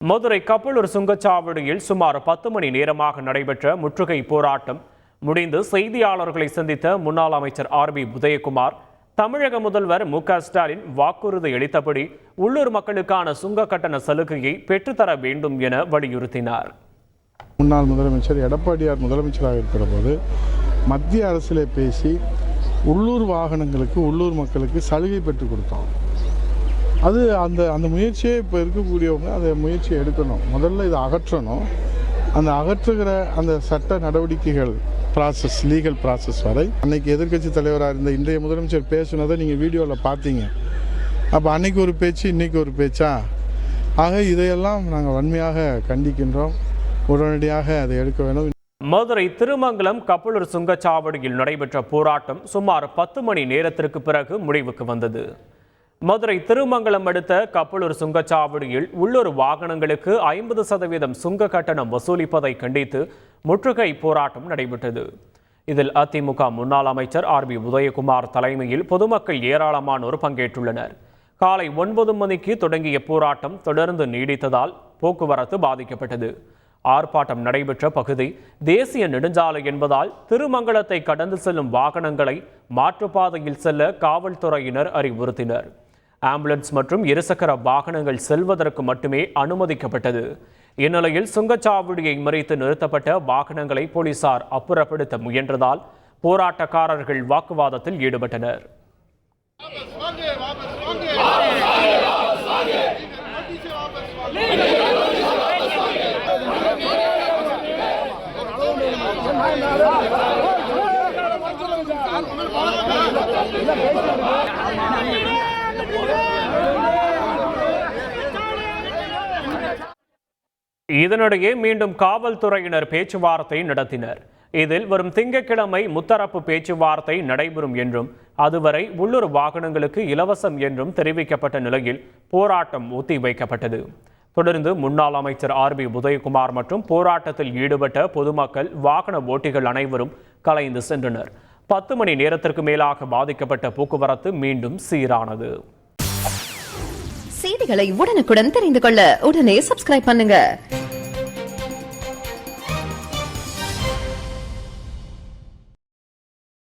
மதுரை கப்பலூர் சுங்கச்சாவடியில் சுமார் 10 மணி நேரமாக நடைபெற்ற முற்றுகை போராட்டம் முடிந்து செய்தியாளர்களை சந்தித்த முன்னாள் அமைச்சர் ஆர்பி உதயகுமார் தமிழக முதல்வர் மு.க.ஸ்டாலின் வாக்குறுதி அளித்தபடி உள்ளூர் மக்களுக்கான சுங்க கட்டண சலுகையை பெற்றுத்தர வேண்டும் என வலியுறுத்தினார். முன்னாள் முதலமைச்சர் எடப்பாடியார் முதலமைச்சராக இருக்கிற போது மத்திய அரசிலே பேசி உள்ளூர் வாகனங்களுக்கு உள்ளூர் மக்களுக்கு சலுகை பெற்றுக் கொடுத்தோம். அது அந்த முயற்சியை இப்போ இருக்கக்கூடியவங்க அந்த முயற்சியை எடுக்கணும். முதல்ல இதை அகற்றணும். அந்த அகற்றுகிற அந்த சட்ட நடவடிக்கைகள் ப்ராசஸ், லீகல் ப்ராசஸ் வரை அன்னைக்கு எதிர்க்கட்சி தலைவராக இருந்த இன்றைய முதலமைச்சர் பேசுனதை நீங்கள் வீடியோவில் பார்த்தீங்க. அப்போ அன்னைக்கு ஒரு பேச்சு, இன்றைக்கி ஒரு பேச்சா? ஆக இதையெல்லாம் நாங்கள் வன்மையாக கண்டிக்கின்றோம். உடனடியாக அதை எடுக்க வேண்டும். மதுரை திருமங்கலம் கப்பலூர் சுங்கச்சாவடியில் நடைபெற்ற போராட்டம் சுமார் 10 மணி நேரத்திற்கு பிறகு முடிவுக்கு வந்தது. மதுரை திருமங்கலம் அடுத்த கப்பலூர் சுங்கச்சாவடியில் உள்ளூர் வாகனங்களுக்கு 50% சுங்க கட்டணம் வசூலிப்பதை கண்டித்து முற்றுகை போராட்டம் நடைபெற்றது. இதில் அதிமுக முன்னாள் அமைச்சர் ஆர்பி உதயகுமார் தலைமையில் பொதுமக்கள் ஏராளமானோர் பங்கேற்றுள்ளனர். காலை 9 மணிக்கு தொடங்கிய போராட்டம் தொடர்ந்து நீடித்ததால் போக்குவரத்து பாதிக்கப்பட்டது. ஆர்ப்பாட்டம் நடைபெற்ற பகுதி தேசிய நெடுஞ்சாலை என்பதால் திருமங்கலத்தை கடந்து செல்லும் வாகனங்களை மாற்றுப்பாதையில் செல்ல காவல்துறையினர் அறிவுறுத்தினர். ஆம்புலன்ஸ் மற்றும் இருசக்கர வாகனங்கள் செல்வதற்கு மட்டுமே அனுமதிக்கப்பட்டது. இந்நிலையில் சுங்கச்சாவடியை மறித்து நிறுத்தப்பட்ட வாகனங்களை போலீசார் அப்புறப்படுத்த முயன்றதால் போராட்டக்காரர்கள் வாக்குவாதத்தில் ஈடுபட்டனர். இதனிடையே மீண்டும் காவல்துறையினர் பேச்சுவார்த்தை நடத்தினர். இதில் வரும் திங்கட்கிழமை முத்தரப்பு பேச்சுவார்த்தை நடைபெறும் என்றும் அதுவரை உள்ளூர் வாகனங்களுக்கு இலவசம் என்றும் தெரிவிக்கப்பட்ட நிலையில் போராட்டம் ஒத்திவைக்கப்பட்டது. தொடர்ந்து முன்னாள் அமைச்சர் ஆர்பி உதயகுமார் மற்றும் போராட்டத்தில் ஈடுபட்ட பொதுமக்கள், வாகன ஓட்டிகள் அனைவரும் கலைந்து சென்றனர். 10 மணி நேரத்திற்கு மேலாக பாதிக்கப்பட்ட போக்குவரத்து மீண்டும் சீரானது. செய்திகளை உடனுக்குடன் தெரிந்து கொள்ள உடனே சப்ஸ்கிரைப் பண்ணுங்க.